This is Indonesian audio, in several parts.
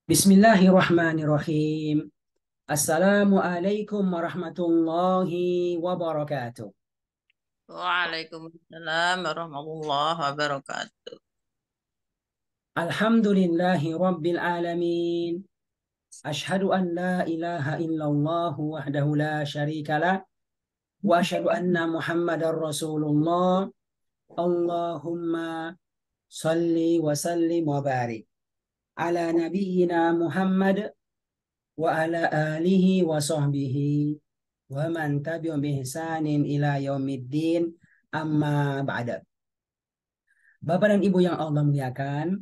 Bismillahirrahmanirrahim. Assalamualaikum warahmatullahi wabarakatuh. Waalaikumsalam warahmatullahi wabarakatuh. Alhamdulillahi rabbil alamin. Ashhadu an la ilaha illallah wahdahu la syarika lah. Wa ashhadu anna Muhammadar Rasulullah. Allahumma salli wa sallim wa barik ala nabiyyina Muhammad wa ala alihi wa sahbihi wa man tabi'um bi ihsanin ila yaumiddin amma ba'da. Bapak dan Ibu yang Allah muliakan,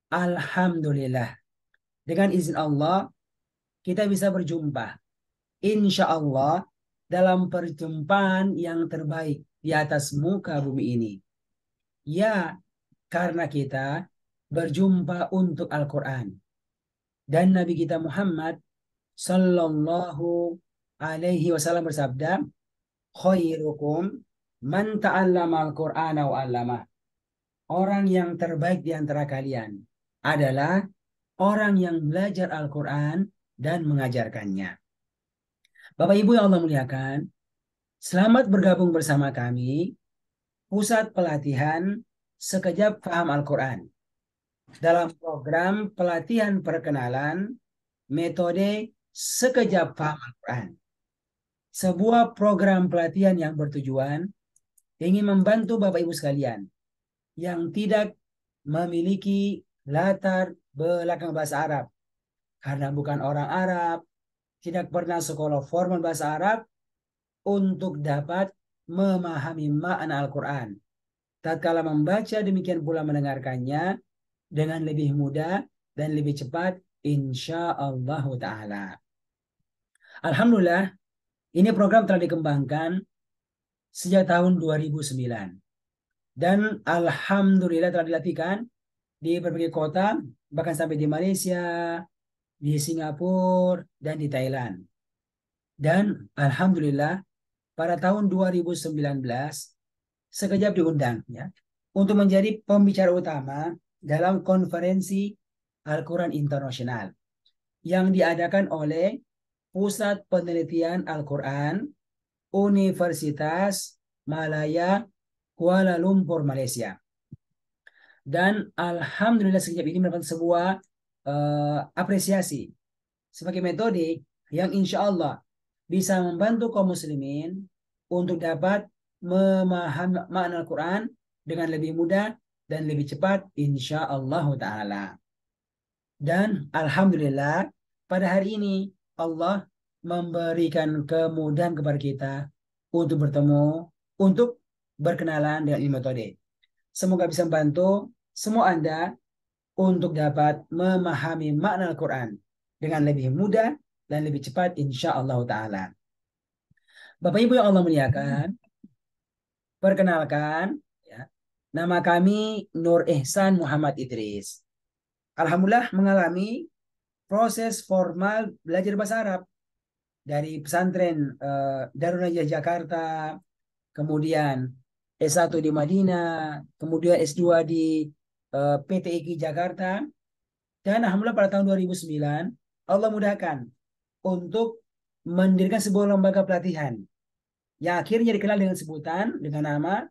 Alhamdulillah. Dengan izin Allah, kita bisa berjumpa. Insya Allah, dalam perjumpaan yang terbaik di atas muka bumi ini. Ya, karena kita berjumpa untuk Al-Quran. Dan Nabi kita Muhammad Sallallahu Alaihi Wasallam bersabda, khairukum man ta'allama al-Qur'ana wa 'allamah. Orang yang terbaik di antara kalian adalah orang yang belajar Al-Quran dan mengajarkannya. Bapak Ibu yang Allah muliakan, selamat bergabung bersama kami, Pusat Pelatihan Sekejap Faham Al-Quran, dalam program pelatihan perkenalan metode Sekejap Faham Al-Quran. Sebuah program pelatihan yang bertujuan ingin membantu Bapak Ibu sekalian yang tidak memiliki latar belakang bahasa Arab, karena bukan orang Arab, tidak pernah sekolah formal bahasa Arab, untuk dapat memahami makna Al-Quran. Tatkala membaca, demikian pula mendengarkannya dengan lebih mudah dan lebih cepat, insya Allah Ta'ala. Alhamdulillah, ini program telah dikembangkan sejak tahun 2009. Dan Alhamdulillah telah dilatihkan di berbagai kota, bahkan sampai di Malaysia, di Singapura, dan di Thailand. Dan Alhamdulillah pada tahun 2019 sekejap diundang ya untuk menjadi pembicara utama dalam konferensi Al-Quran Internasional yang diadakan oleh Pusat Penelitian Al-Quran Universitas Malaya Kuala Lumpur, Malaysia. Dan Alhamdulillah sekejap ini merupakan sebuah apresiasi sebagai metode yang insya Allah bisa membantu kaum muslimin untuk dapat memahami makna Al-Quran dengan lebih mudah dan lebih cepat insya Allah Ta'ala. Dan Alhamdulillah pada hari ini Allah memberikan kemudahan kepada kita untuk bertemu, untuk berkenalan dengan ini metode. Semoga bisa membantu semua Anda untuk dapat memahami makna Al-Quran dengan lebih mudah dan lebih cepat insya Allah Ta'ala. Bapak Ibu yang Allah muliakan, perkenalkan, ya, nama kami Nur Ihsan Muhammad Idris. Alhamdulillah mengalami proses formal belajar bahasa Arab dari pesantren Darun Najah Jakarta, kemudian S1 di Madinah, kemudian S2 di PTIQ Jakarta, dan Alhamdulillah pada tahun 2009 Allah mudahkan untuk mendirikan sebuah lembaga pelatihan yang akhirnya dikenal dengan sebutan dengan nama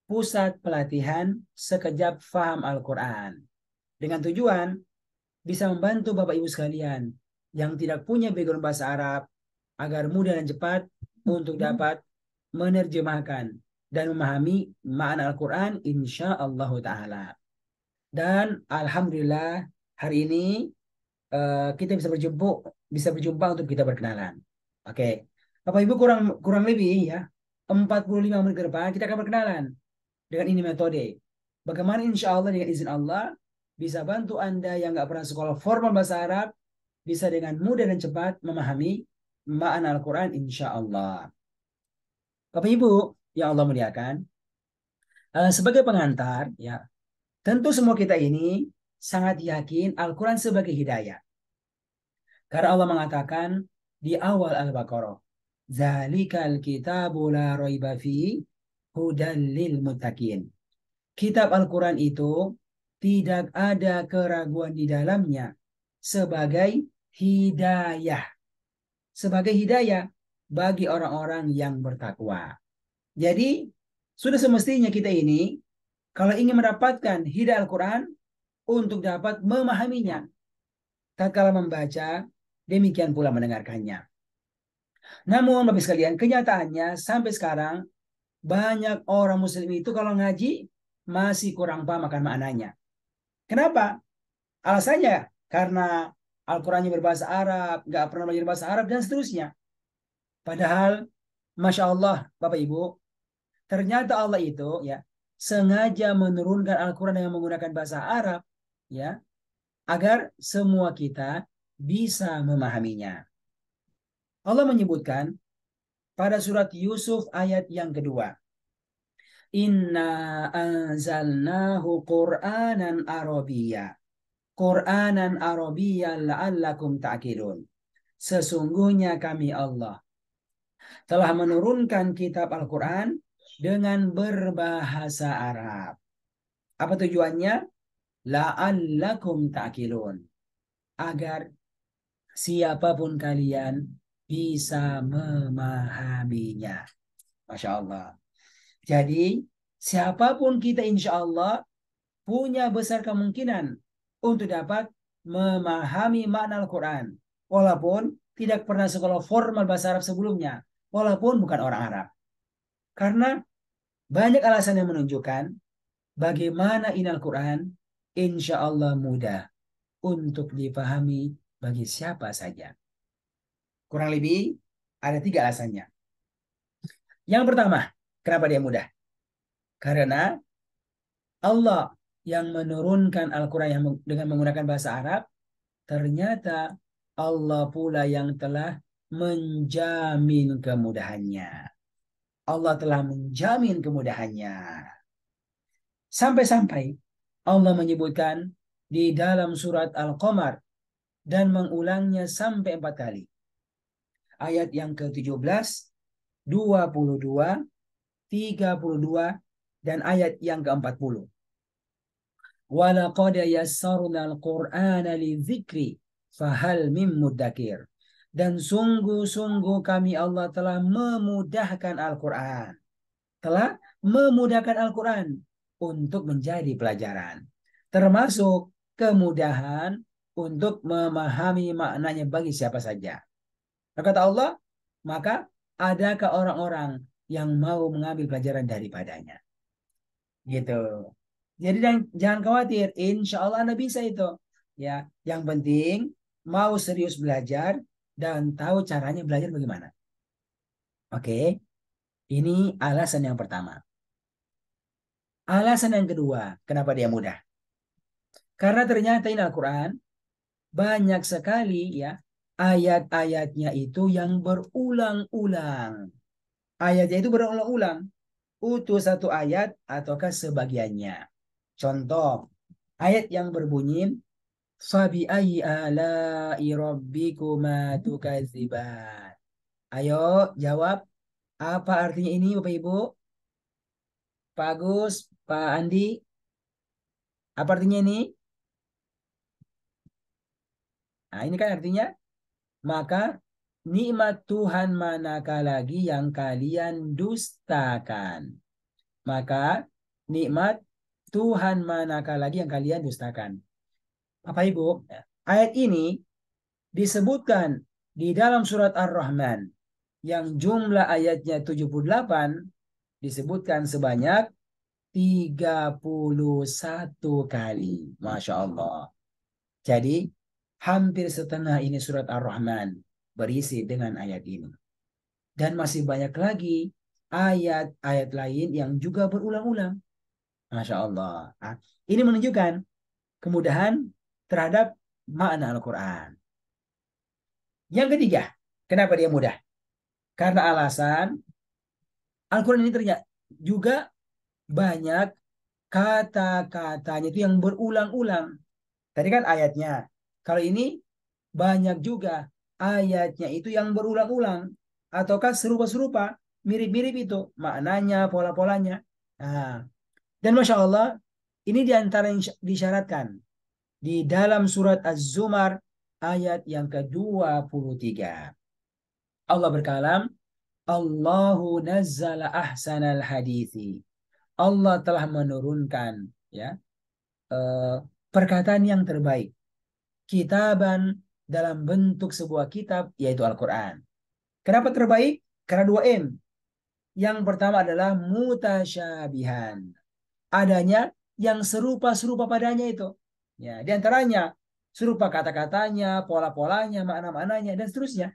Pusat Pelatihan Sekejap Faham Al-Quran, dengan tujuan bisa membantu Bapak Ibu sekalian yang tidak punya background bahasa Arab agar mudah dan cepat untuk dapat menerjemahkan dan memahami makna Al-Quran insya Allah Ta'ala. Dan Alhamdulillah hari ini kita bisa berjumpa untuk kita berkenalan. Oke. Bapak Ibu kurang lebih ya 45 menit ke depan kita akan berkenalan dengan ini metode. Bagaimana insya Allah dengan izin Allah bisa bantu Anda yang nggak pernah sekolah formal bahasa Arab bisa dengan mudah dan cepat memahami makna Al-Quran insya Allah. Bapak Ibu yang Allah muliakan, sebagai pengantar ya, tentu semua kita ini sangat yakin Al-Quran sebagai hidayah. Karena Allah mengatakan di awal Al-Baqarah, Zalikal kitabu la raiba fi hudal lil muttaqin. Kitab Al-Quran itu tidak ada keraguan di dalamnya sebagai hidayah. Sebagai hidayah bagi orang-orang yang bertakwa. Jadi, sudah semestinya kita ini, kalau ingin mendapatkan hidayah Al-Quran, untuk dapat memahaminya. Tatkala membaca, demikian pula mendengarkannya. Namun, Bapak sekalian, kenyataannya sampai sekarang, banyak orang muslim itu kalau ngaji, masih kurang paham akan maknanya. Kenapa? Alasannya, karena Al-Qurannya berbahasa Arab, nggak pernah belajar bahasa Arab, dan seterusnya. Padahal, Masya Allah, Bapak Ibu, ternyata Allah itu ya sengaja menurunkan Al-Quran dengan menggunakan bahasa Arab, ya, agar semua kita bisa memahaminya. Allah menyebutkan pada surat Yusuf ayat yang kedua. Inna anzalnahu Qur'anan Arabiyya. Qur'anan Arabiyya la'allakum ta'qilun. Sesungguhnya kami Allah telah menurunkan kitab Al-Quran dengan berbahasa Arab. Apa tujuannya? La'allakum ta'qilun. Agar siapapun kalian bisa memahaminya. Masya Allah. Jadi, siapapun kita insya Allah punya besar kemungkinan untuk dapat memahami makna Al-Quran. Walaupun tidak pernah sekolah formal bahasa Arab sebelumnya. Walaupun bukan orang Arab. Karena banyak alasan yang menunjukkan bagaimana ini Al-Quran insya Allah mudah untuk dipahami bagi siapa saja. Kurang lebih ada 3 alasannya. Yang pertama, kenapa dia mudah? Karena Allah yang menurunkan Al-Quran dengan menggunakan bahasa Arab, ternyata Allah pula yang telah menjamin kemudahannya. Allah telah menjamin kemudahannya. Sampai-sampai Allah menyebutkan di dalam surat Al-Qamar dan mengulangnya sampai 4 kali. Ayat yang ke-17, 22, 32, dan ayat yang ke-40. Walaqad yassarnal Qur'ana lidzikri fahal mim muddakir. Dan sungguh-sungguh kami Allah telah memudahkan Al-Quran. Telah memudahkan Al-Quran untuk menjadi pelajaran. Termasuk kemudahan untuk memahami maknanya bagi siapa saja. Kata Allah, maka adakah orang-orang yang mau mengambil pelajaran daripadanya? Gitu. Jadi jangan khawatir, insya Allah Anda bisa itu. Ya, yang penting mau serius belajar dan tahu caranya belajar bagaimana. Oke, ini alasan yang pertama. Alasan yang kedua, kenapa dia mudah? Karena ternyata ini Al-Quran banyak sekali ya ayat-ayatnya itu yang berulang-ulang. Ayatnya itu berulang-ulang. Utuh satu ayat ataukah sebagiannya. Contoh, ayat yang berbunyi Fabi ayyi ala'i rabbikuma tukadziban. Ayo jawab, apa artinya ini Bapak Ibu? Pak Agus, Pak Andi, apa artinya ini? Nah, ini kan artinya maka nikmat Tuhan manakah lagi yang kalian dustakan. Maka nikmat Tuhan manakah lagi yang kalian dustakan. Bapak Ibu, ayat ini disebutkan di dalam surat Ar-Rahman yang jumlah ayatnya 78 disebutkan sebanyak 31 kali. Masya Allah. Jadi hampir setengah ini surat Ar-Rahman berisi dengan ayat ini. Dan masih banyak lagi ayat-ayat lain yang juga berulang-ulang. Masya Allah. Nah, ini menunjukkan kemudahan terhadap makna Al-Quran. Yang ketiga, kenapa dia mudah? Karena alasan Al-Quran ini ternyata juga banyak kata-katanya itu yang berulang-ulang. Tadi kan ayatnya. Kalau ini banyak juga ayatnya itu yang berulang-ulang. Ataukah serupa-serupa, mirip-mirip itu. Maknanya, pola-polanya. Nah, dan Masya Allah, Ini diantara yang disyaratkan di dalam surat Az-Zumar ayat yang ke-23. Allah berkalam, Allahu nazzala ahsanal hadithi. Allah telah menurunkan ya perkataan yang terbaik. Kitaban dalam bentuk sebuah kitab yaitu Al-Quran. Kenapa terbaik? Karena dua M. Yang pertama adalah mutasyabihan. Adanya yang serupa-serupa padanya itu. Ya, di antaranya serupa kata-katanya, pola-polanya, makna-maknanya, dan seterusnya.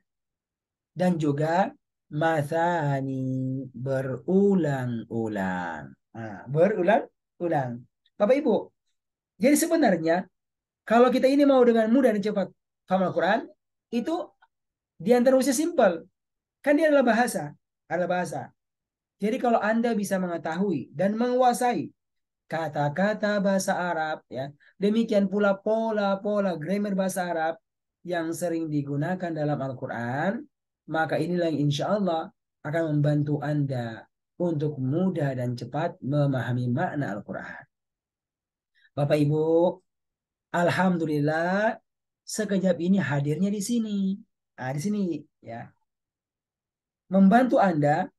Dan juga mathani berulang-ulang. Nah, berulang-ulang. Bapak Ibu, jadi sebenarnya kalau kita ini mau dengan mudah dan cepat paham Al-Quran, itu di antara usia simpel. Kan dia adalah bahasa. Adalah bahasa. Jadi kalau Anda bisa mengetahui dan menguasai kata-kata bahasa Arab, ya, demikian pula pola-pola grammar bahasa Arab yang sering digunakan dalam Al-Quran, maka inilah yang insya Allah akan membantu Anda untuk mudah dan cepat memahami makna Al-Quran. Bapak Ibu, Alhamdulillah sekejap ini hadirnya di sini. Nah, di sini ya. Membantu Anda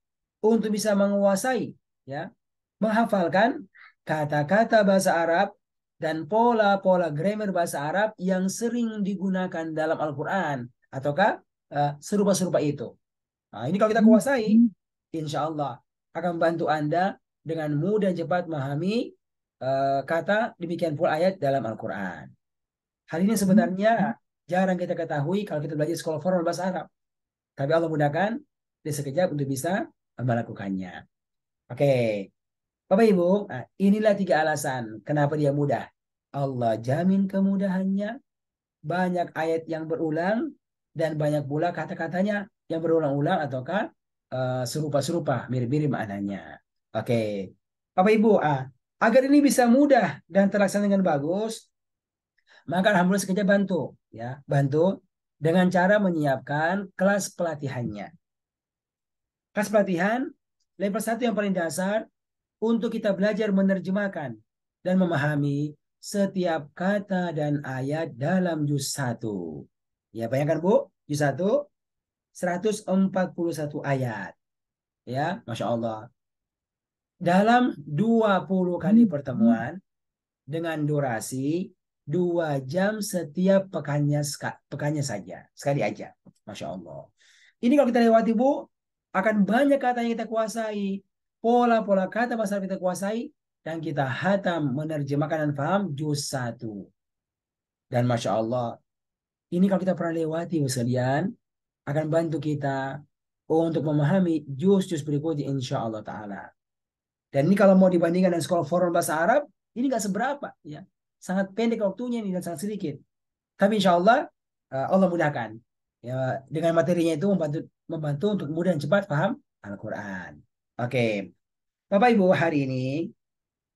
untuk bisa menguasai ya, menghafalkan kata-kata bahasa Arab dan pola-pola grammar bahasa Arab yang sering digunakan dalam Al-Qur'an ataukah serupa-serupa itu. Nah, ini kalau kita kuasai, insya Allah akan membantu Anda dengan mudah dan cepat memahami kata demikian pula ayat dalam Al-Qur'an. Hal ini sebenarnya jarang kita ketahui kalau kita belajar sekolah formal bahasa Arab. Tapi Allah mudahkan di sekejap untuk bisa melakukannya. Oke, Bapak Ibu, nah, inilah 3 alasan kenapa dia mudah. Allah jamin kemudahannya, banyak ayat yang berulang, dan banyak pula kata-katanya yang berulang-ulang ataukah serupa-serupa, mirip-mirip maknanya. Oke, Bapak Ibu, agar ini bisa mudah dan terlaksana dengan bagus, maka alhamdulillah sekejap bantu, ya, bantu dengan cara menyiapkan kelas pelatihannya. Kelas pelatihan level 1 yang paling dasar untuk kita belajar menerjemahkan dan memahami setiap kata dan ayat dalam juz 1. Ya, bayangkan Bu, juz 1 141 ayat. Ya, Masya Allah. Dalam 20 kali pertemuan dengan durasi 2 jam setiap pekannya saja. Sekali aja. Masya Allah. Ini kalau kita lewati Bu, akan banyak kata yang kita kuasai. Pola-pola kata bahasa kita kuasai. Dan kita hatam menerjemahkan dan paham juz 1. Dan Masya Allah, ini kalau kita pernah lewati sekalian, akan bantu kita untuk memahami juz-juz berikutnya insya Allah Ta'ala. Dan ini kalau mau dibandingkan dengan sekolah formal bahasa Arab, ini nggak seberapa. Ya. Sangat pendek waktunya ini dan sangat sedikit. Tapi insya Allah, Allah mudahkan. Ya, dengan materinya itu membantu untuk mudah dan cepat paham Al-Quran. Oke, Bapak Ibu, hari ini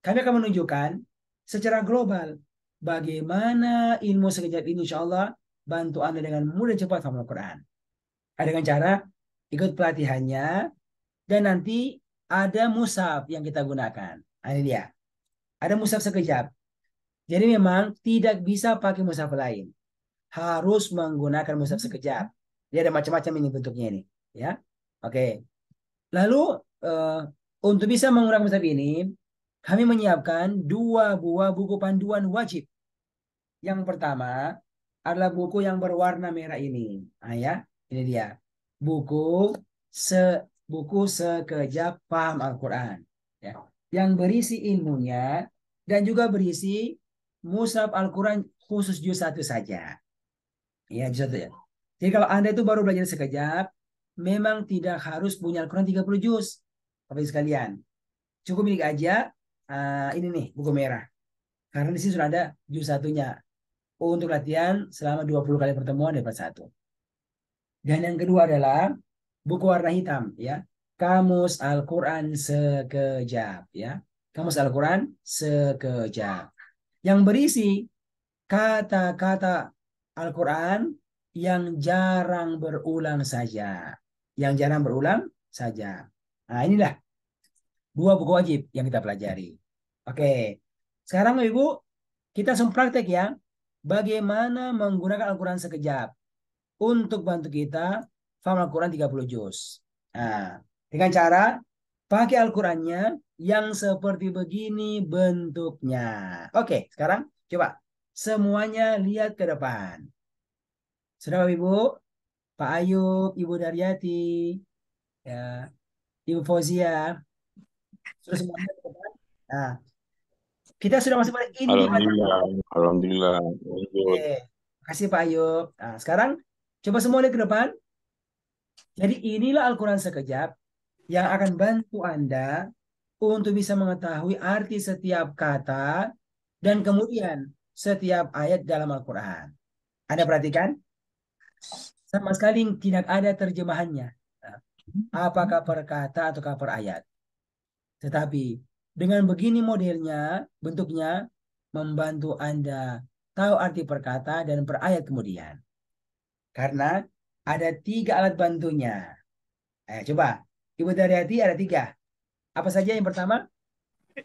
kami akan menunjukkan secara global bagaimana ilmu sekejap ini insya Allah bantu Anda dengan mudah dan cepat paham Al-Quran. Dengan cara ikut pelatihannya dan nanti ada mushaf yang kita gunakan. Nah, ini dia. Ada mushaf sekejap. Jadi memang tidak bisa pakai mushaf lain. Harus menggunakan mushaf sekejap. Dia ada macam-macam ini bentuknya ini, ya. Oke. Lalu untuk bisa menggunakan mushaf ini, kami menyiapkan 2 buah buku panduan wajib. Yang pertama adalah buku yang berwarna merah ini. Nah, ya, ini dia. Buku sekejap paham Al-Quran. Ya. Yang berisi ilmunya dan juga berisi mushaf Al-Quran khusus juz 1 saja. Ya, juz 1 ya. Jadi kalau Anda itu baru belajar sekejap, memang tidak harus punya Al-Quran 30 juz. Bapak sekalian, cukup milik aja ini nih, buku merah. Karena di sini sudah ada juz 1-nya. Untuk latihan selama 20 kali pertemuan dapat 1. Dan yang kedua adalah buku warna hitam, ya. Kamus Al-Quran sekejap, ya. Kamus Al-Quran sekejap. Yang berisi kata-kata Al-Quran yang jarang berulang saja. Yang jarang berulang saja. Nah, inilah 2 buku wajib yang kita pelajari. Oke. Sekarang Ibu, kita langsung praktek ya. Bagaimana menggunakan Al-Quran sekejap untuk bantu kita paham Al-Quran 30 juz. Nah, dengan cara pakai Al-Qurannya yang seperti begini bentuknya. Oke, sekarang coba semuanya lihat ke depan. Sudah Bapak Ibu? Pak Ayub, Ibu Daryati, ya, Ibu Fauzia, sudah semuanya ke depan. Nah, kita sudah masuk pada indikator. Alhamdulillah, alhamdulillah. Lanjut. Oke, kasih Pak Ayub. Nah, sekarang coba semua lihat ke depan. Jadi inilah Al-Quran sekejap yang akan bantu Anda untuk bisa mengetahui arti setiap kata dan kemudian setiap ayat dalam Al-Quran. Anda perhatikan, sama sekali tidak ada terjemahannya. Nah, apakah per kata ataukah per ayat. Tetapi dengan begini modelnya, bentuknya, membantu Anda tahu arti per kata dan per ayat kemudian. Karena ada 3 alat bantunya. Coba, Ibu Daryati ada 3. Apa saja yang pertama?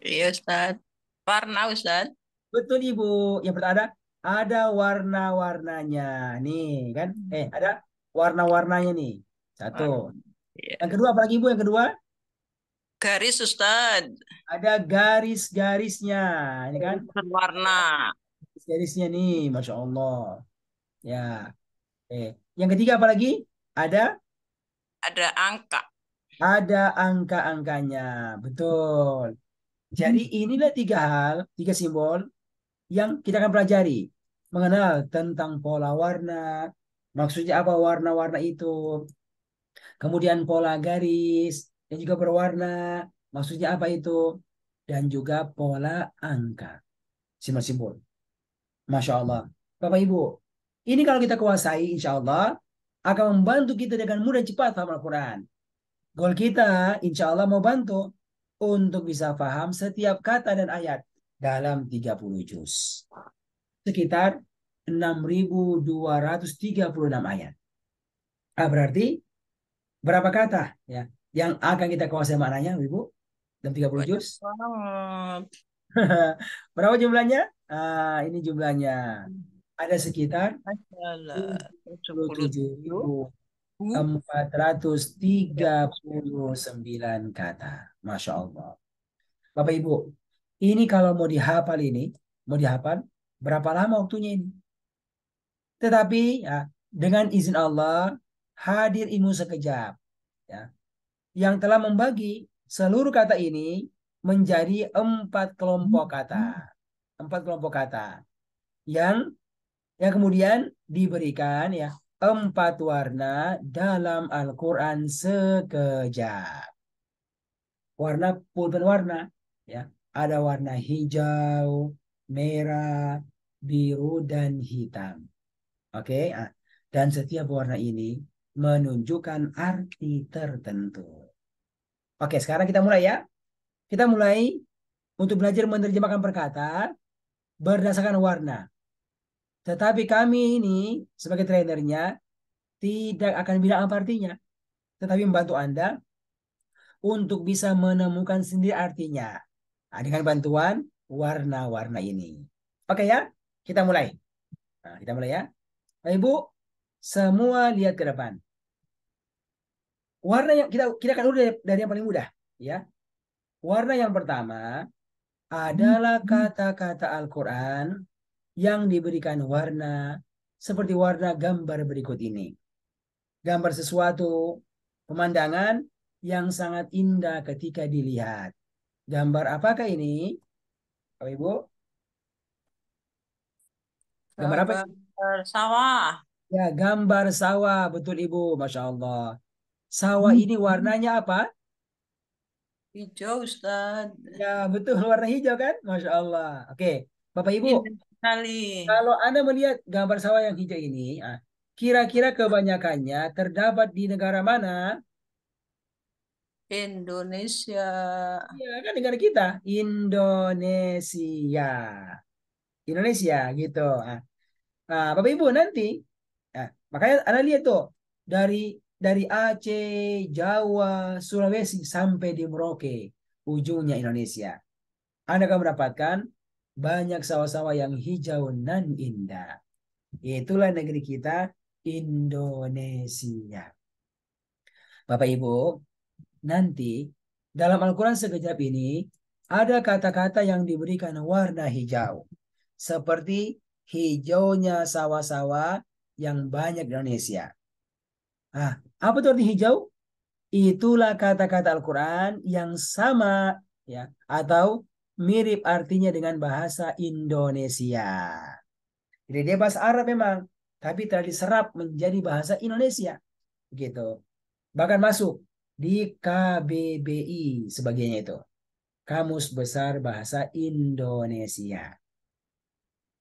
Iya Ustaz. Warna Ustaz. Betul Ibu. Yang pertama ada warna-warnanya. Nih kan? Ada warna-warnanya nih. Satu. Warna. Iya. Yang kedua apalagi Ibu? Yang kedua Garis Ustaz. ada garis-garisnya. Ini kan? Garis berwarna. Garisnya nih. Masya Allah. Ya. Yang ketiga apalagi? Ada Ada angka. ada angka-angkanya. Betul. Jadi inilah 3 hal, 3 simbol yang kita akan pelajari. Mengenal tentang pola warna, maksudnya apa warna-warna itu, kemudian pola garis, yang juga berwarna, maksudnya apa itu, dan juga pola angka, simbol-simbol. Masya Allah. Bapak Ibu, ini kalau kita kuasai, insya Allah, akan membantu kita dengan mudah dan cepat paham Al-Quran. Goal kita, insya Allah mau bantu untuk bisa paham setiap kata dan ayat dalam 30 juz. Sekitar 6.236 ayat. Berarti berapa kata ya yang akan kita kuasai maknanya, Ibu? Dalam 30 Banyak juz. banget. Berapa jumlahnya? Ini jumlahnya. Ada sekitar Masalah. 10.000. 77.439 kata. Masya Allah. Bapak Ibu, ini kalau mau dihafal mau dihafal, berapa lama waktunya ini? Tetapi ya, dengan izin Allah, hadir ilmu sekejap. Ya, yang telah membagi seluruh kata ini menjadi 4 kelompok kata. 4 kelompok kata. Yang kemudian diberikan ya 4 warna dalam Al-Quran sekejap. Warna pulpen warna ya. Ada warna hijau, merah, biru, dan hitam. Oke, dan setiap warna ini menunjukkan arti tertentu. Oke, sekarang kita mulai ya. Kita mulai untuk belajar menerjemahkan perkata berdasarkan warna. Tetapi kami ini sebagai trainernya tidak akan bilang apa artinya, tetapi membantu Anda untuk bisa menemukan sendiri artinya. Dengan bantuan warna-warna ini. Oke ya, kita mulai. Kita mulai ya. Nah, Ibu, semua lihat ke depan. Warna yang kita akan urut dari yang paling mudah, ya. Warna yang pertama adalah kata-kata Al-Quran yang diberikan warna seperti warna gambar berikut ini. Gambar sesuatu, pemandangan yang sangat indah ketika dilihat. Gambar apakah ini? Bapak Ibu? Gambar apa? Gambar sawah. Ya, gambar sawah. Betul Ibu, Masya Allah. Sawah ini warnanya apa? Hijau Ustaz. Ya, betul warna hijau kan? Masya Allah. Oke, Bapak Ibu, Indah sekali. kalau Anda melihat gambar sawah yang hijau ini, kira-kira kebanyakannya terdapat di negara mana? Indonesia. Ya, kan negara kita, Indonesia. Indonesia gitu. Bapak Ibu nanti, makanya Anda lihat tuh dari Aceh, Jawa, Sulawesi sampai di Merauke, ujungnya Indonesia. Anda akan mendapatkan banyak sawah-sawah yang hijau nan indah. Itulah negeri kita, Indonesia. Bapak Ibu, nanti dalam Al-Quran sekejap ini ada kata-kata yang diberikan warna hijau. Seperti hijaunya sawah-sawah yang banyak di Indonesia. Apa itu arti hijau? Itulah kata-kata Al-Quran yang sama ya atau mirip artinya dengan bahasa Indonesia. Jadi dia bahasa Arab memang, tapi telah diserap menjadi bahasa Indonesia. Gitu. Bahkan masuk di KBBI sebagainya itu. Kamus Besar Bahasa Indonesia.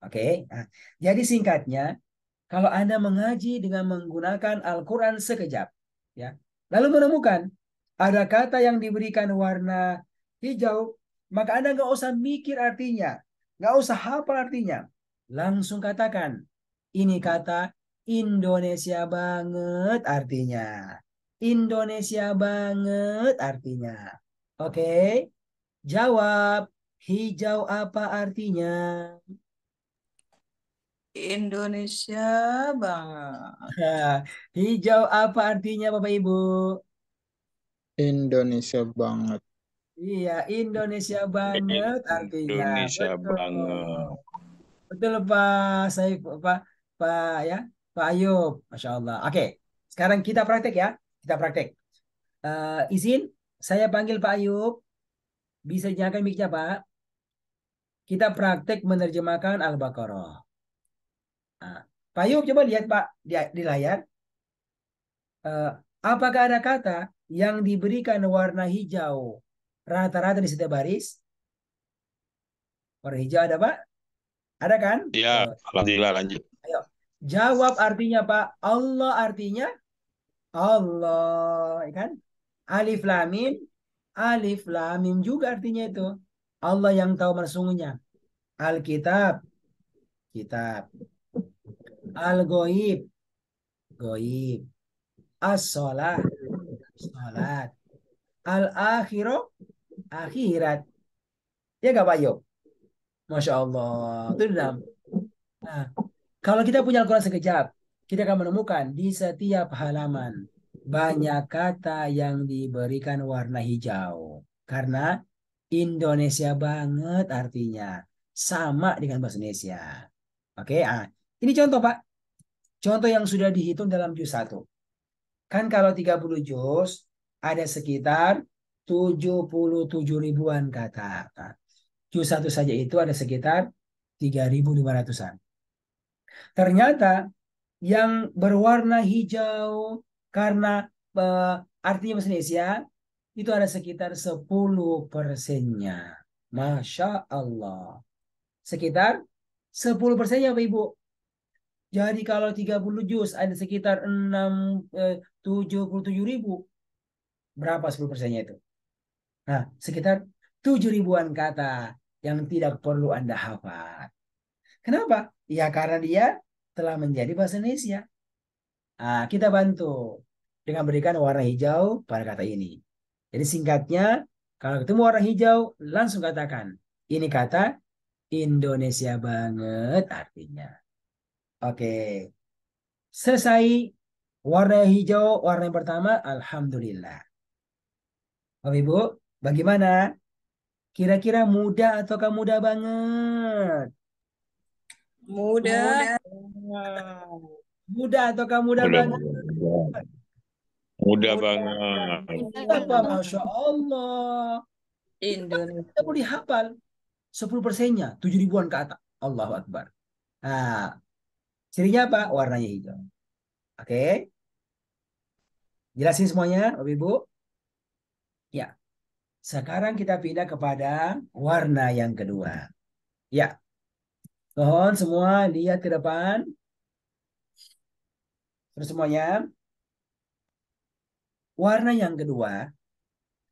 Oke. Nah, jadi singkatnya, kalau Anda mengaji dengan menggunakan Al-Quran sekejap, ya, lalu menemukan ada kata yang diberikan warna hijau, maka Anda nggak usah mikir artinya, nggak usah hafal artinya, langsung katakan, ini kata Indonesia banget artinya, Indonesia banget artinya. Oke, jawab, hijau apa artinya? Indonesia banget. Nah, hijau apa artinya Bapak Ibu? Indonesia banget. Iya, Indonesia banget artinya. Indonesia Betul. banget. Betul Pak Saif, Pak ya, Pak Ayub. Masya Allah. Oke, sekarang kita praktek ya. Kita praktek. Izin, saya panggil Pak Ayub. Bisa nyalakan mic-nya Pak. Kita praktek menerjemahkan Al-Baqarah. Nah, Pak Ayub coba lihat Pak di layar. Eh, apakah ada kata yang diberikan warna hijau rata-rata di setiap baris? Warna hijau ada Pak? Ada kan? Ya, alhamdulillah lanjut. Ayo. Jawab artinya Pak. Allah artinya Allah, ya kan? Alif lam mim, alif lam mim juga artinya itu. Allah yang tahu sesungguhnya. Alkitab, kitab. Al-ghaib, ghaib. As-shalah, salat. Al-akhirah, akhirat. Ya gak Pak Yo? Masya Allah. Itu dalam. Nah, kalau kita punya Al-Quran sekejap, kita akan menemukan di setiap halaman banyak kata yang diberikan warna hijau. Karena Indonesia banget artinya. Sama dengan bahasa Indonesia. Oke, ini contoh Pak. Contoh yang sudah dihitung dalam juz 1. Kan kalau 30 juz, ada sekitar 77 ribuan kata. Nah, juz 1 saja itu ada sekitar 3.500-an. Ternyata yang berwarna hijau karena artinya bahasa Indonesia itu ada sekitar 10%-nya. Masya Allah. Sekitar 10%-nya Bapak Ibu. Jadi kalau 30 juz ada sekitar 77 ribu. Berapa 10%-nya itu? Nah, sekitar 7 ribuan kata yang tidak perlu Anda hafal. Kenapa? Ya karena dia telah menjadi bahasa Indonesia. Kita bantu dengan berikan warna hijau pada kata ini. Jadi singkatnya, kalau ketemu warna hijau, langsung katakan. Ini kata Indonesia banget artinya. Oke. Selesai warna hijau, warna yang pertama, Alhamdulillah. Bapak Ibu, bagaimana? Kira-kira mudah ataukah mudah banget? Mudah. Mudah ataukah mudah Mudah banget? banget. Mudah banget. Apa? Masya Allah. Indonesia. Kita boleh hafal 10%-nya, 7 ribuan kata. Allahu Akbar. Nah, cirinya apa? Warnanya hijau. Oke. Jelasin semuanya, Bapak Ibu? Ya. Sekarang kita pindah kepada warna yang kedua. Ya. Mohon semua lihat ke depan. Terus semuanya. Warna yang kedua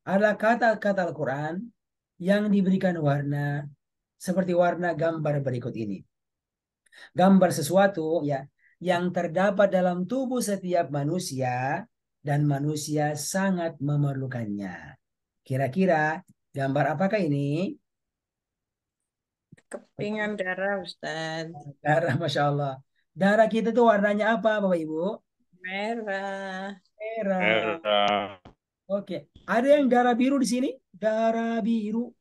adalah kata-kata Al-Quran yang diberikan warna seperti warna gambar berikut ini. Gambar sesuatu ya yang terdapat dalam tubuh setiap manusia dan manusia sangat memerlukannya. Kira-kira gambar apakah ini? Kepingan darah, Ustaz. Darah, Masya Allah. Darah kita tuh warnanya apa, Bapak Ibu? Merah. Merah. Merah. Oke. Ada yang darah biru di sini? Darah biru.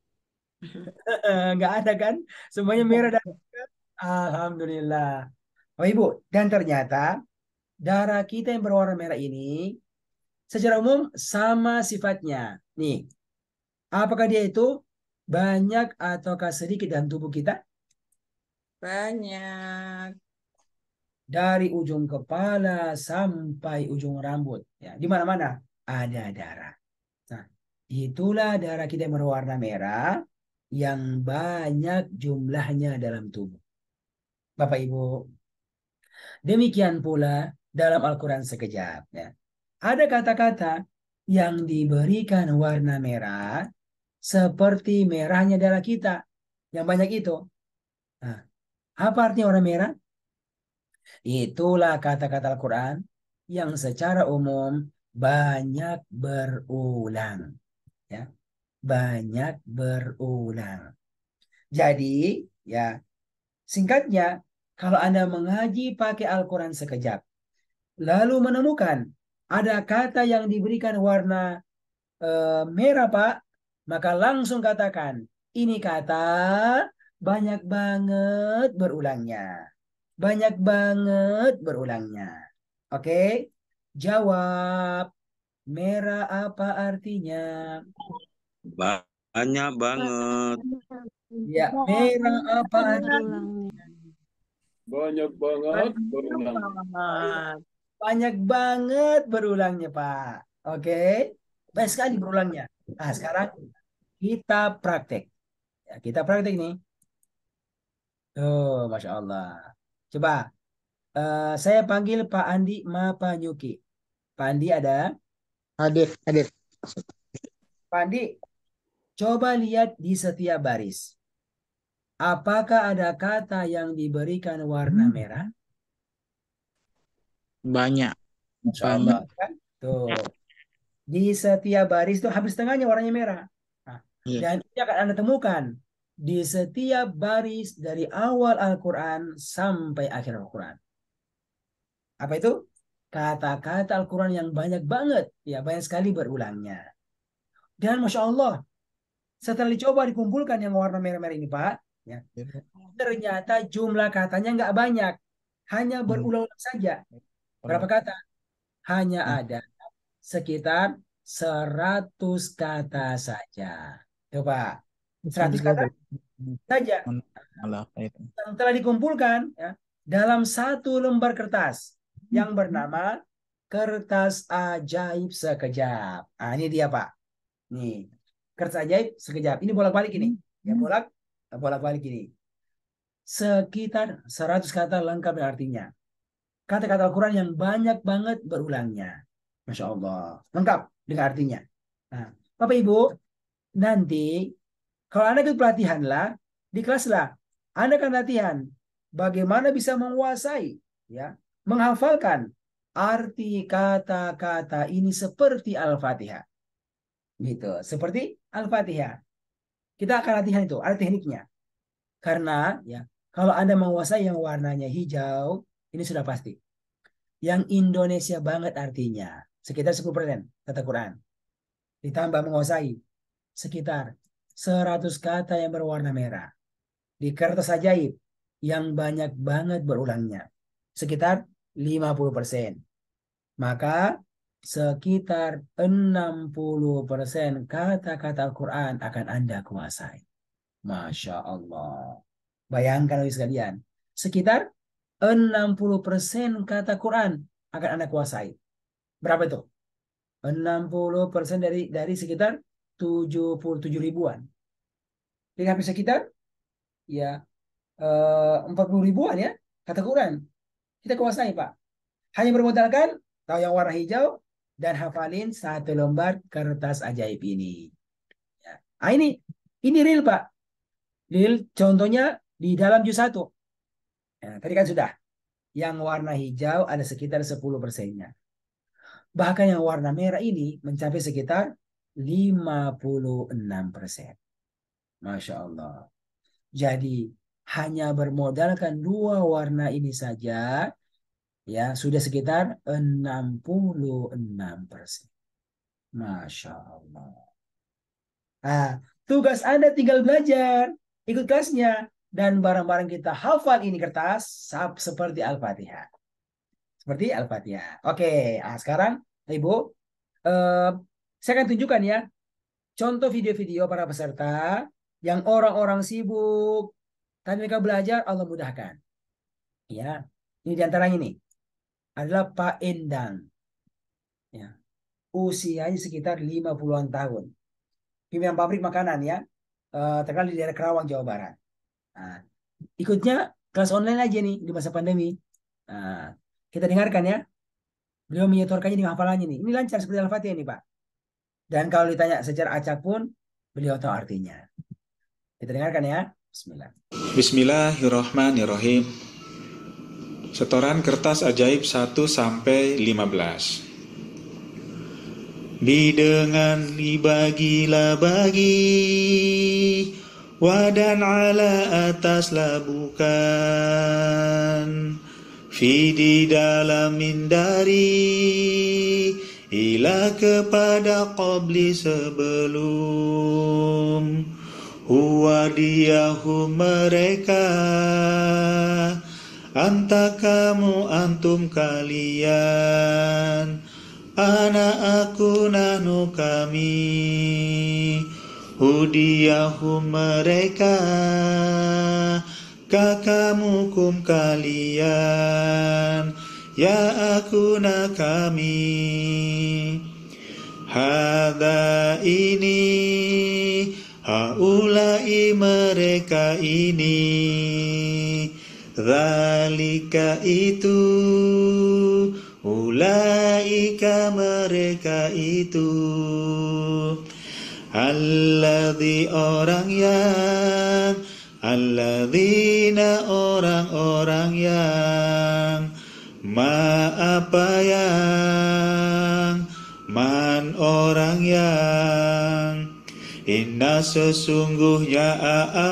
Nggak ada kan? Semuanya merah dan Alhamdulillah. Bapak Ibu, dan ternyata darah kita yang berwarna merah ini secara umum sama sifatnya. Nih, apakah dia itu banyak ataukah sedikit dalam tubuh kita? Banyak. Dari ujung kepala sampai ujung rambut. Ya, di mana-mana ada darah. Nah, itulah darah kita yang berwarna merah yang banyak jumlahnya dalam tubuh. Bapak Ibu, demikian pula dalam Al-Quran sekejap. Ya. Ada kata-kata yang diberikan warna merah seperti merahnya darah kita yang banyak itu. Nah, apa artinya warna merah? Itulah kata-kata Al-Quran yang secara umum banyak berulang. Ya, banyak berulang. Jadi, ya, singkatnya, kalau Anda mengaji pakai Al-Quran sekejap, lalu menemukan ada kata yang diberikan warna merah, Pak, maka langsung katakan, ini kata banyak banget berulangnya. Banyak banget berulangnya. Oke? Jawab. Merah apa artinya? Banyak banget. Ya, merah apa artinya? Berulangnya. Banyak banget Banyak berulang. banget. Banyak banget berulangnya, Pak. Oke? Baik sekali berulangnya. Nah, sekarang kita praktek. Ya, kita praktek nih. Oh, Masya Allah. Coba, saya panggil Pak Andi Mapanyuki. Pak Andi ada? Hadir, hadir. Pak Andi, coba lihat di setiap baris. Apakah ada kata yang diberikan warna merah? Banyak. Masya Allah. Kan? Tuh. Di setiap baris itu hampir setengahnya warnanya merah. Nah, Iya. dan ini akan Anda temukan di setiap baris dari awal Al-Quran sampai akhir Al-Quran. Apa itu? Kata-kata Al-Quran yang banyak banget. Ya, banyak sekali berulangnya. Dan Masya Allah, setelah dicoba dikumpulkan yang warna merah-merah ini, Pak, ya, ternyata jumlah katanya nggak banyak. Hanya berulang-ulang saja. Berapa kata? Hanya ada sekitar 100 kata saja. Coba, 100 kata saja. Malah itu. Yang telah dikumpulkan ya, dalam satu lembar kertas yang bernama kertas ajaib sekejap. Ah, ini dia, Pak. Nih, kertas ajaib sekejap. Ini bolak-balik ini. Ya, bolak-balik ini. Sekitar 100 kata lengkap dengan artinya. Kata-kata Al-Quran yang banyak banget berulangnya. Masya Allah. Lengkap dengan artinya. Nah, Bapak Ibu, nanti kalau Anda ikut pelatihan lah, di kelas lah, Anda akan latihan bagaimana bisa menguasai, ya, menghafalkan arti kata-kata ini seperti Al-Fatihah. Gitu, seperti Al-Fatihah. Kita akan latihan itu, ada tekniknya. Karena ya, kalau Anda menguasai yang warnanya hijau, ini sudah pasti. Yang Indonesia banget artinya, sekitar 10% kata Quran. Ditambah menguasai sekitar 100 kata yang berwarna merah. Di kertas ajaib yang banyak banget berulangnya. Sekitar 50%. Maka sekitar 60% kata-kata Al-Quran akan Anda kuasai. Masya Allah. Bayangkan oleh sekalian. Sekitar 60% kata Quran akan Anda kuasai. Berapa itu? 60% dari sekitar 77 ribuan. Jadi hampir sekitar ya 40 ribuan ya kata Quran. Kita kuasai, Pak. Hanya bermodalkan tahu yang warna hijau dan hafalin satu lembar kertas ajaib ini. Ya. Nah, ini real, Pak. Real contohnya di dalam juz 1. Ya, tadi kan sudah. Yang warna hijau ada sekitar 10%-nya. Bahkan yang warna merah ini mencapai sekitar 56%. Masya Allah. Jadi hanya bermodalkan dua warna ini saja, ya sudah sekitar 66%. Masya Allah. Nah, tugas Anda tinggal belajar, ikut kelasnya, dan barang-barang kita hafal ini kertas seperti Al-Fatihah. Seperti Al-Fatihah. Oke, nah sekarang Ibu, saya akan tunjukkan ya contoh video-video para peserta yang orang-orang sibuk, tapi mereka belajar, Allah mudahkan. Ya, ini diantaranya nih adalah Pak Endang. Ya, usianya sekitar 50-an tahun. Pimpinan pabrik makanan ya, terkenal di daerah Kerawang, Jawa Barat. Nah, ikutnya kelas online aja nih di masa pandemi. Nah, kita dengarkan ya. Beliau menyetorkannya di hafalannya nih. Ini lancar seperti Al-Fatihah nih Pak. Dan kalau ditanya secara acak pun, beliau tahu artinya. Kita dengarkan ya. Bismillah. Bismillahirrahmanirrahim. Setoran kertas ajaib 1 sampai 15. Bidengan dibagilah bagi, wadan ala ataslah bukan, fi di dalamin dari, ila kepada qabli sebelum, huwa diahu mereka, anta kamu antum kalian, anak aku nahnu kami, hudiyahu mereka, kakamu kum kalian, ya aku na kami. Hada ini, haulai mereka ini, zalika itu, ulaika mereka itu, alladzi orang yang, alladzina orang-orang yang, ma apa yang, man orang yang, inna sesungguhnya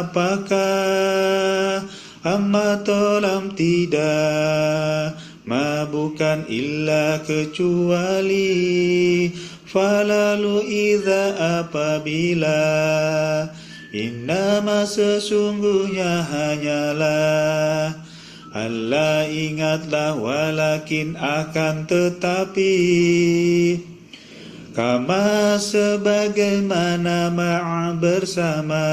apakah, amma tolam tidak, ma bukan illa kecuali, falalu idza apabila, innama sesungguhnya hanyalah, Allah ingatlah walakin akan tetapi, kama sebagaimana ma'a bersama,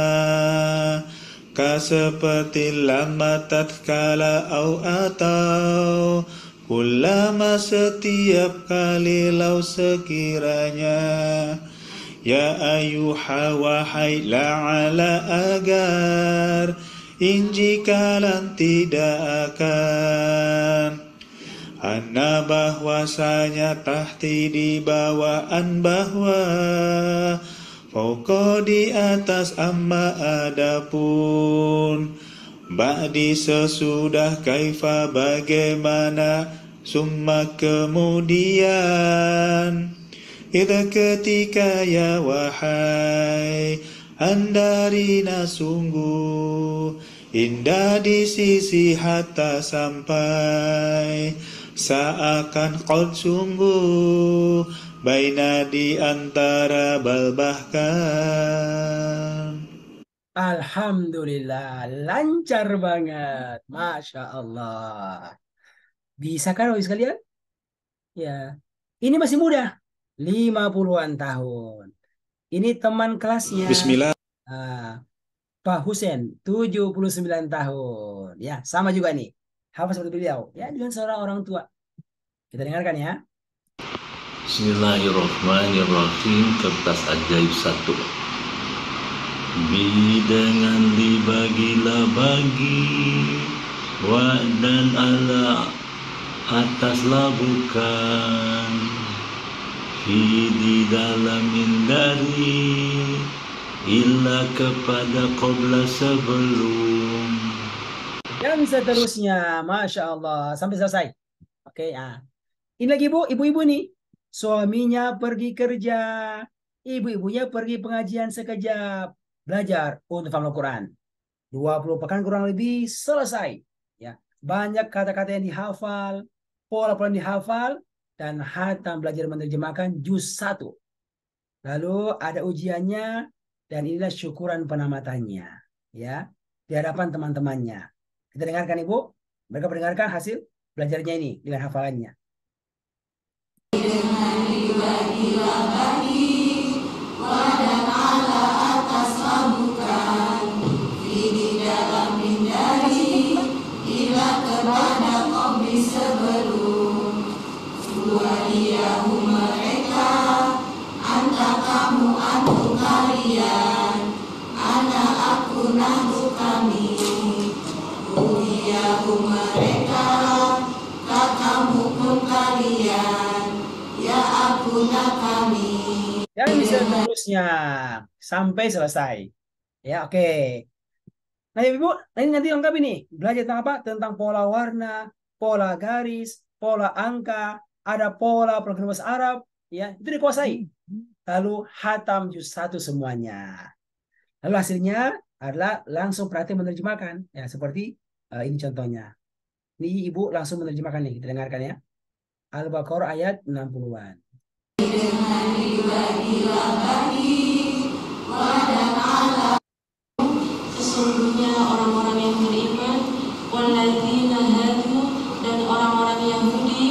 ka seperti lama tatkala au atau, kullama setiap kali lau sekiranya, ya ayuha wahai la'ala agar, injikalan tidak akan, anna bahwasanya tahti di bawaan bahwa, fauqa di atas amma adapun, ba'di sesudah kaifa bagaimana, summa kemudian, idza ketika ya wahai, andarina sungguh, indah di sisi hatta sampai, seakan qad sungguh, baina di antara bal bahkan. Alhamdulillah, lancar banget. Masya Allah. Bisa kan Bapak sekalian? Ya. Ini masih muda. 50-an tahun. Ini teman kelasnya. Bismillah. Pak Husen, 79 tahun. Ya, sama juga nih. Hafal seperti beliau. Ya, dengan seorang orang tua. Kita dengarkan ya. Bismillahirrahmanirrahim. Kertas ajaib 1. Bidangan dibagilah bagi, wadan ala ataslah bukan, fi di dalamin dari, illa kepada qabla sebelum. Dan seterusnya, Masya Allah. Sampai selesai. Oke, ya. Ini lagi ibu-ibu nih. Suaminya pergi kerja. Ibu-ibunya pergi pengajian sekejap. Belajar untuk hafal Al-Quran. 20 pekan kurang lebih selesai. Ya, banyak kata-kata yang dihafal, pola-pola yang dihafal, dan hatam belajar menerjemahkan juz 1. Lalu ada ujiannya, dan inilah syukuran penamatannya. Ya, di hadapan teman-temannya. Kita dengarkan Ibu. Mereka mendengarkan hasil belajarnya ini dengan hafalannya. Dan seterusnya sampai selesai. Ya, oke. Nah, Ibu, ini nanti lengkap ini. Belajar tentang apa? Tentang pola warna, pola garis, pola angka, ada pola program bahasa Arab, ya. Itu dikuasai. Lalu hatam juz 1 semuanya. Lalu hasilnya adalah langsung praktik menerjemahkan. Ya, seperti ini contohnya. Ini Ibu langsung menerjemahkan nih. Kita dengarkan ya. Al-Baqarah ayat 60-an. Sesungguhnya orang-orang yang beriman, walladzina hadu, dan orang-orang Yahudi,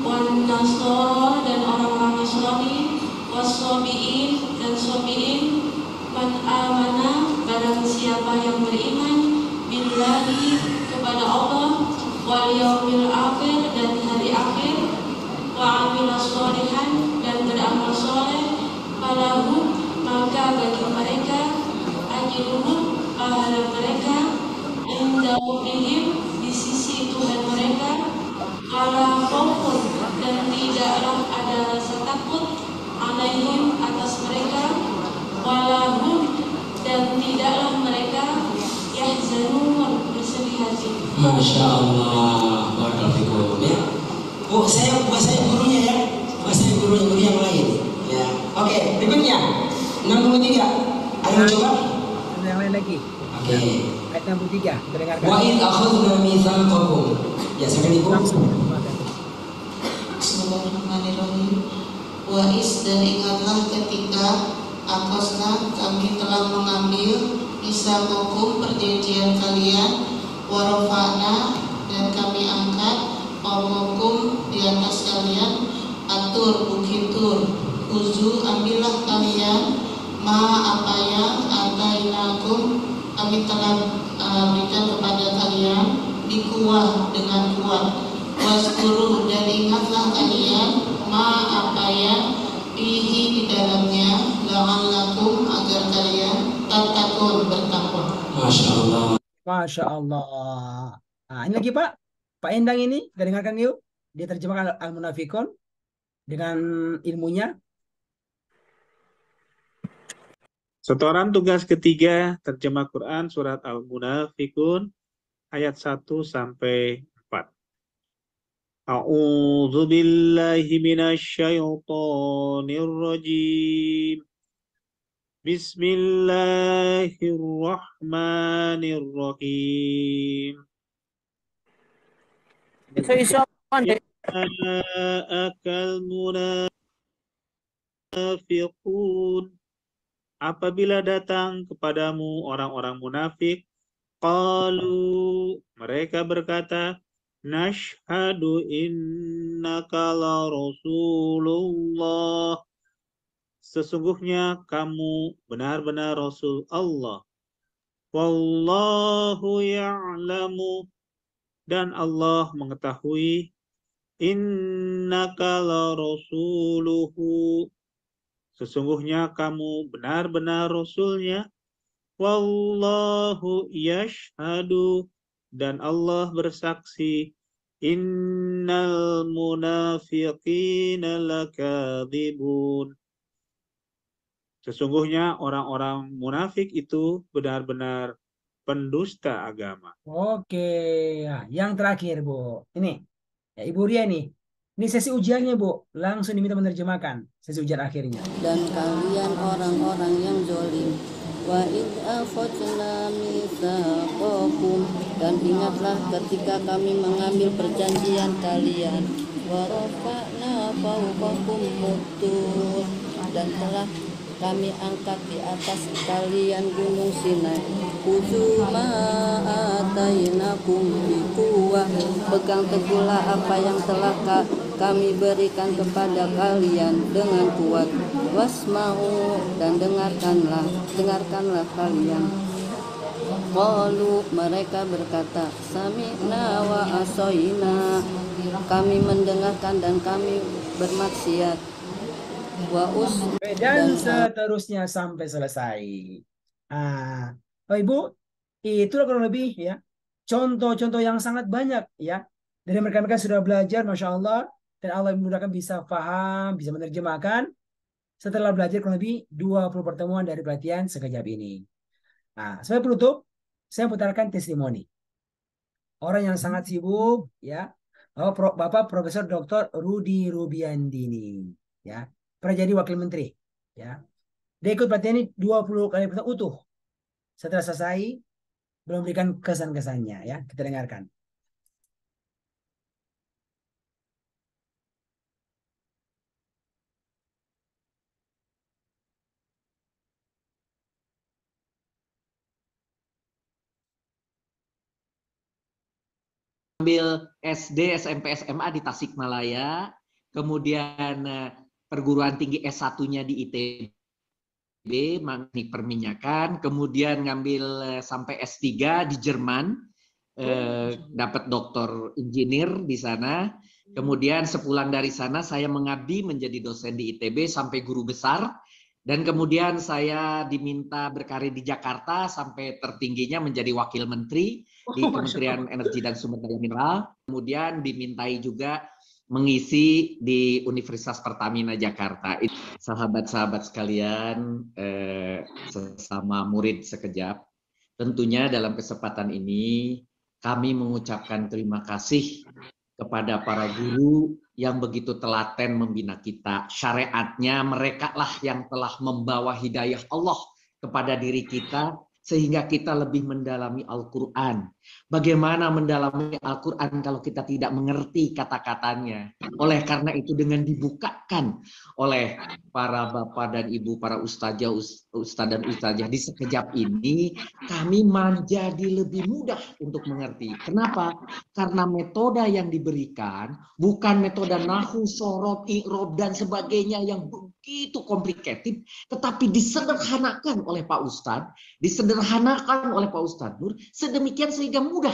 wan Nasara, dan orang-orang Nasrani, wassabiin, dan sabiin, man amana, barang siapa yang beriman, billahi, kepada Allah, wal yaumil akhir, dan hari akhir, wa amila sholihan, dan beramal soleh, falahu, maka bagi mereka ajruhum, pahala mereka inda rabbihim, di sisi Tuhan mereka, wala khaufun, dan tidaklah ada rasa takut, alaihim, atas mereka, wala hum, dan tidaklah mereka yahzanun, bersedih hati. Masya Allah, barakallahu ya. Bu, saya gurunya ya, saya gurunya guru yang lain ya. Oke, berikutnya 63. Ayo coba. Yang lain lagi. Oke. Ayat 63. Kita dengarkan. Wa id akhadna mitsaqakum. Ya, silakan Ibu. Bismillahirrahmanirrahim. Wa is, dan ingatlah ketika akhadna, kami telah mengambil mitsaqakum, perjanjian kalian, wa rafa'na, dan kami angkat qawmakum, di atas kalian, atur, bukit Tur, uzu, ambillah kalian, ma, apa yang atainakum, kami telah berikan kepada kalian, bikuwah, dengan kuat, waskuru, dan ingatlah kalian, ma, apa yang fihi, di dalamnya, la'allakum, agar kalian tattaqun, bertakwa. Masya Allah. Masya Allah. Nah, ini lagi Pak. Pak Endang ini, kita dengarkan yuk. Dia terjemahkan Al-Munafikun dengan ilmunya. Setoran tugas ketiga, terjemah Quran surat Al-Munafikun ayat 1 sampai 4. A'udzu billahi minasyaitonir rajim. Bismillahirrahmanirrahim. Akal munafiqun, apabila datang kepadamu orang-orang munafik, qalu, mereka berkata, nashhadu innaka la rasulullah, sesungguhnya kamu benar-benar Rasul Allah. Wallahu ya'lamu, dan Allah mengetahui, innaka la rasuluhu, sesungguhnya kamu benar-benar Rasulnya. Wallahu yashhadu, dan Allah bersaksi, innal munafiqina lakadzibun, sesungguhnya orang-orang munafik itu benar-benar pendusta agama. Oke, ya, yang terakhir Bu. Ini, ya, Ibu Ria nih. Ini sesi ujiannya Bu. Langsung diminta menerjemahkan sesi ujian akhirnya. Dan kalian orang-orang yang zalim, Wa id akhadna mitsaqakum, dan ingatlah ketika kami mengambil perjanjian kalian. Wa rafa'na fawqakum mutur, dan telah kami angkat di atas kalian gunung Sinai. Khudzu ma atainakum biquwwah, pegang teguhlah apa yang telah kami berikan kepada kalian dengan kuat. Wasma'u, dan dengarkanlah kalian. Qalu, mereka berkata, sami'na wa asoina, kami mendengarkan dan kami bermaksiat. Dan seterusnya sampai selesai. Ibu, itulah kurang lebih ya contoh-contoh yang sangat banyak ya dari mereka sudah belajar, masya Allah, dan Allah memudahkan bisa paham, bisa menerjemahkan setelah belajar kurang lebih 20 pertemuan dari pelatihan sekejap ini. Sebagai penutup, saya putarkan testimoni orang yang sangat sibuk ya, Bapak Profesor Dr. Rudy Rubiandini ya, pernah jadi wakil menteri ya. Dia ikut pelatihan ini 20 kali utuh. Setelah selesai belum berikan kesan-kesannya ya. Kita dengarkan. Ambil SD, SMP, SMA di Tasikmalaya, kemudian perguruan tinggi S1-nya di ITB, teknik perminyakan, kemudian ngambil sampai S3 di Jerman, dapat doktor engineer di sana. Kemudian sepulang dari sana saya mengabdi menjadi dosen di ITB sampai guru besar, dan kemudian saya diminta berkarir di Jakarta sampai tertingginya menjadi wakil menteri di Kementerian Energi dan Sumber Daya Mineral. Kemudian dimintai juga mengisi di Universitas Pertamina Jakarta. Sahabat-sahabat sekalian, sesama murid sekejap, tentunya dalam kesempatan ini kami mengucapkan terima kasih kepada para guru yang begitu telaten membina kita. Syariatnya mereka lah yang telah membawa hidayah Allah kepada diri kita, sehingga kita lebih mendalami Al-Quran. Bagaimana mendalami Al-Quran kalau kita tidak mengerti kata-katanya? Oleh karena itu, dengan dibukakan oleh para bapak dan ibu, para ustaz dan ustazah di sekejap ini, kami menjadi lebih mudah untuk mengerti. Kenapa? Karena metode yang diberikan bukan metode nahu, sorot, i'rob, dan sebagainya yang begitu komplikatif, tetapi disederhanakan oleh Pak Ustadz, disederhanakan oleh Pak Ustadz Nur, sedemikian sehingga mudah.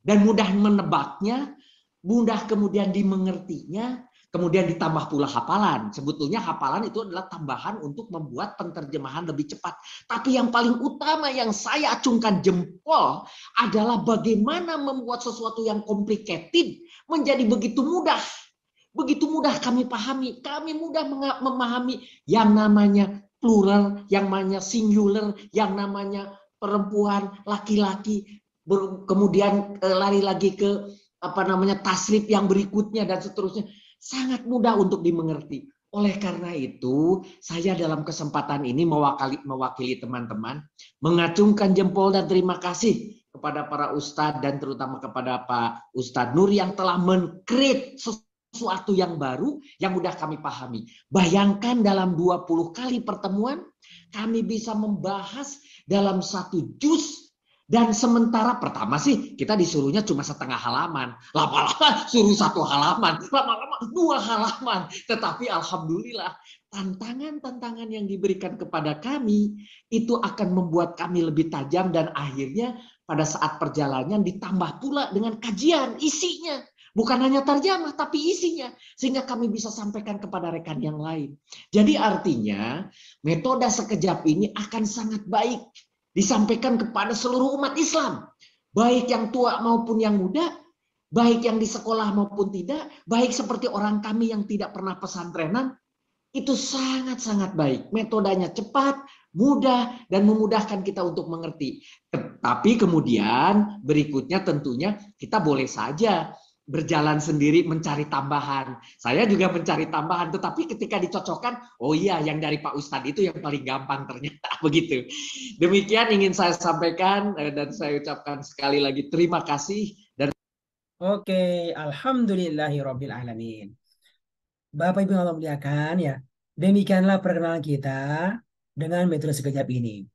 Dan mudah menebaknya, mudah kemudian dimengertinya, kemudian ditambah pula hafalan. Sebetulnya hafalan itu adalah tambahan untuk membuat penterjemahan lebih cepat. Tapi yang paling utama yang saya acungkan jempol adalah bagaimana membuat sesuatu yang complicated menjadi begitu mudah. Begitu mudah kami pahami, kami mudah memahami yang namanya plural, yang namanya singular, yang namanya perempuan, laki-laki, kemudian lari lagi ke tasrif yang berikutnya dan seterusnya. Sangat mudah untuk dimengerti. Oleh karena itu, saya dalam kesempatan ini mewakili teman-teman mengacungkan jempol dan terima kasih kepada para ustadz dan terutama kepada Pak Ustadz Nur yang telah men-create sesuatu yang baru yang mudah kami pahami. Bayangkan dalam 20 kali pertemuan kami bisa membahas dalam satu juz, dan sementara pertama sih kita disuruhnya cuma setengah halaman, lama-lama suruh 1 halaman, lama-lama 2 halaman. Tetapi alhamdulillah tantangan-tantangan yang diberikan kepada kami itu akan membuat kami lebih tajam, dan akhirnya pada saat perjalanan ditambah pula dengan kajian isinya. Bukan hanya terjemah, tapi isinya. Sehingga kami bisa sampaikan kepada rekan yang lain. Jadi artinya, metode sekejap ini akan sangat baik disampaikan kepada seluruh umat Islam. Baik yang tua maupun yang muda, baik yang di sekolah maupun tidak, baik seperti orang kami yang tidak pernah pesantrenan, itu sangat-sangat baik. Metodenya cepat, mudah, dan memudahkan kita untuk mengerti. Tapi kemudian berikutnya tentunya kita boleh saja berjalan sendiri mencari tambahan. Saya juga mencari tambahan, tetapi ketika dicocokkan, oh iya yang dari Pak Ustadz itu yang paling gampang ternyata begitu. Demikian ingin saya sampaikan dan saya ucapkan sekali lagi terima kasih. Dan Oke, alhamdulillahirabbil alamin. Bapak Ibu yang Allah muliakan ya, demikianlah perkenalan kita dengan metode sekejap ini.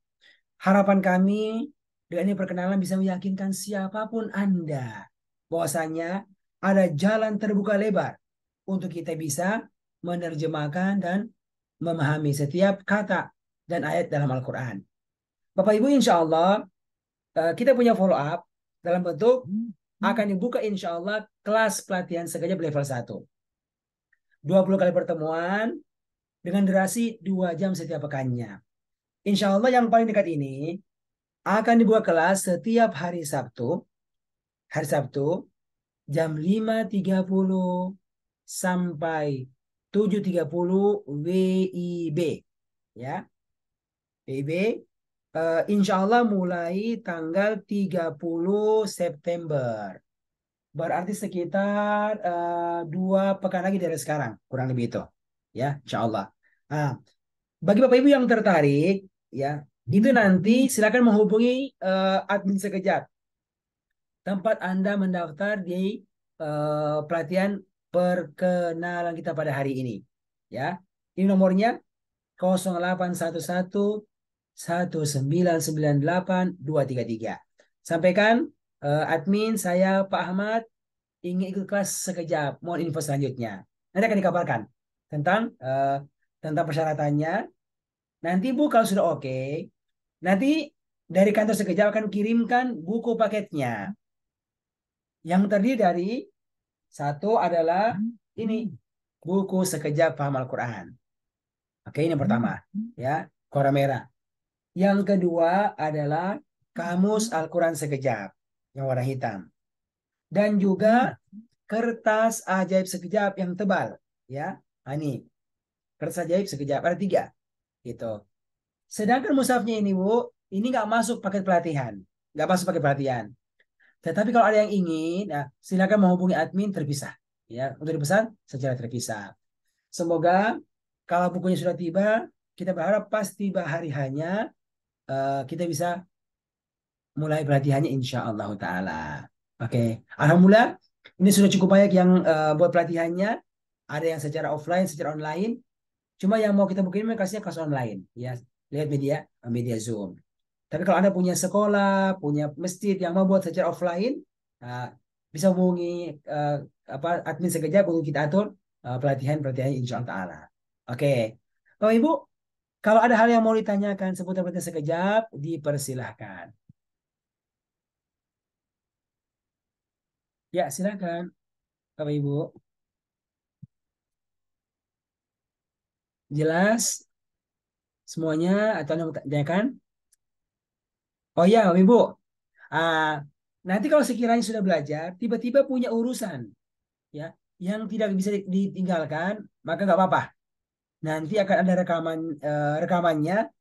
Harapan kami dengan ini perkenalan bisa meyakinkan siapapun Anda bahwasanya ada jalan terbuka lebar untuk kita bisa menerjemahkan dan memahami setiap kata dan ayat dalam Al-Quran. Bapak Ibu, insya Allah kita punya follow up dalam bentuk akan dibuka insya Allah kelas pelatihan sekejap level 1. 20 kali pertemuan dengan durasi 2 jam setiap pekannya. Insya Allah yang paling dekat ini akan dibuka kelas setiap hari Sabtu jam 5.30 sampai 7.30 WIB ya. WIB insya Allah mulai tanggal 30 September. Berarti sekitar 2 pekan lagi dari sekarang, kurang lebih itu. Ya, insya Allah. Nah, bagi Bapak Ibu yang tertarik, ya, itu nanti silakan menghubungi admin sekejap. Tempat Anda mendaftar di pelatihan perkenalan kita pada hari ini. Ya, ini nomornya 0811 1998 233. Sampaikan admin saya Pak Ahmad ingin ikut kelas sekejap, mohon info selanjutnya. Nanti akan dikabarkan tentang persyaratannya. Nanti Bu kalau sudah oke, nanti dari kantor sekejap akan kirimkan buku paketnya yang terdiri dari satu adalah ini buku sekejap paham Al-Quran. Oke, ini yang pertama ya, warna merah. Yang kedua adalah kamus Al-Quran sekejap yang warna hitam. Dan juga kertas ajaib sekejap yang tebal ya. Nah, ini kertas ajaib sekejap ada 3 gitu. Sedangkan mushafnya ini Bu, ini nggak masuk paket pelatihan, nggak masuk paket pelatihan. Tetapi kalau ada yang ingin, nah, silakan menghubungi admin terpisah ya, untuk dipesan secara terpisah. Semoga kalau bukunya sudah tiba, kita berharap pas tiba hari hanya kita bisa mulai pelatihannya insya Allah Ta'ala. Oke, Alhamdulillah ini sudah cukup banyak yang buat pelatihannya. Ada yang secara offline, secara online. Cuma yang mau kita bukin kasihnya kelas online, ya lihat media Zoom. Tapi kalau Anda punya sekolah, punya masjid yang mau buat secara offline, bisa hubungi admin sekejap untuk kita atur pelatihan insya Allah Ta'ala. Oke, Bapak Ibu, kalau ada hal yang mau ditanyakan seputar pelatihan sekejap, dipersilahkan. Ya, silakan, Bapak Ibu. Jelas semuanya atau Anda mau tanyakan? Oh ya, Bapak Ibu. Nanti kalau sekiranya sudah belajar, tiba-tiba punya urusan, ya, yang tidak bisa ditinggalkan, maka nggak apa-apa. Nanti akan ada rekamannya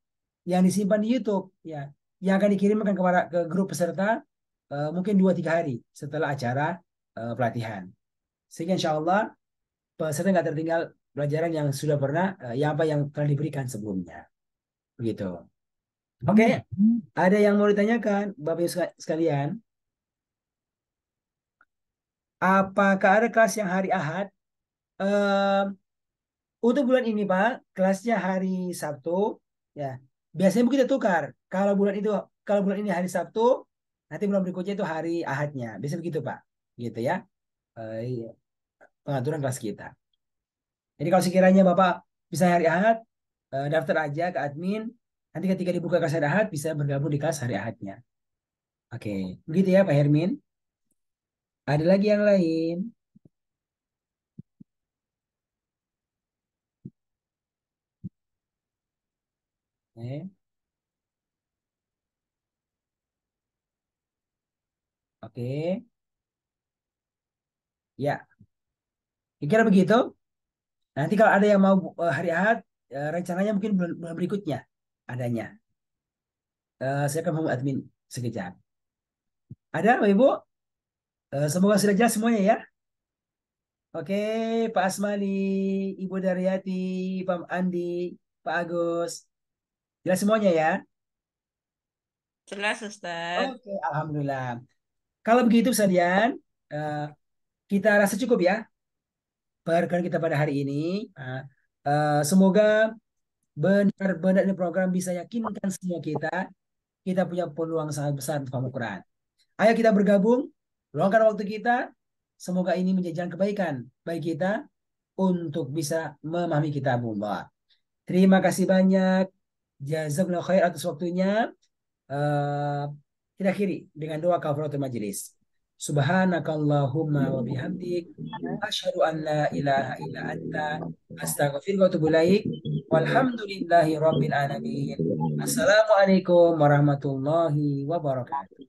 yang disimpan di YouTube, ya, yang akan dikirimkan ke grup peserta mungkin 2-3 hari setelah acara pelatihan. Sehingga insya Allah peserta nggak tertinggal pelajaran yang sudah pernah, yang telah diberikan sebelumnya. Begitu. Oke, ada yang mau ditanyakan, Bapak Ibu sekalian? Apakah ada kelas yang hari Ahad? Untuk bulan ini Pak, kelasnya hari Sabtu. Ya, biasanya kita tukar. Kalau bulan ini hari Sabtu, nanti bulan berikutnya itu hari Ahadnya. Biasanya begitu Pak. Gitu ya. Iya. Pengaturan kelas kita. Jadi kalau sekiranya Bapak bisa hari Ahad, daftar aja ke admin. Nanti ketika dibuka kelas hari Ahad, bisa bergabung di kelas hari Ahadnya. Oke, begitu ya Pak Hermin. Ada lagi yang lain? Oke. Ya. Kira begitu. Nanti kalau ada yang mau hari Ahad, rencananya mungkin bulan berikutnya adanya. Saya akan menghubungi admin sekejap. Ada Bapak Ibu? Semoga sudah jelas semuanya ya. Oke, Pak Asmali, Ibu Daryati, Pak Andi, Pak Agus. Jelas semuanya ya? Jelas Ustaz. Oke, Alhamdulillah. Kalau begitu Sadian, kita rasa cukup ya perkenalan kita pada hari ini. Semoga benar-benar ini program bisa yakinkan semua kita punya peluang sangat besar untuk paham Al-Quran. Ayo kita bergabung, luangkan waktu kita. Semoga ini menjadi jalan kebaikan bagi kita untuk bisa memahami kitabullah. Terima kasih banyak. Jazakallahu khair atas waktunya. Kita akhiri dengan doa kafaratul majelis. Subhanakallahumma wa bihamdik asyhadu an la ilaha illa anta astaghfiruka wa atubu ilaik. Walhamdulillahi rabbil alamin. Assalamualaikum warahmatullahi wabarakatuh.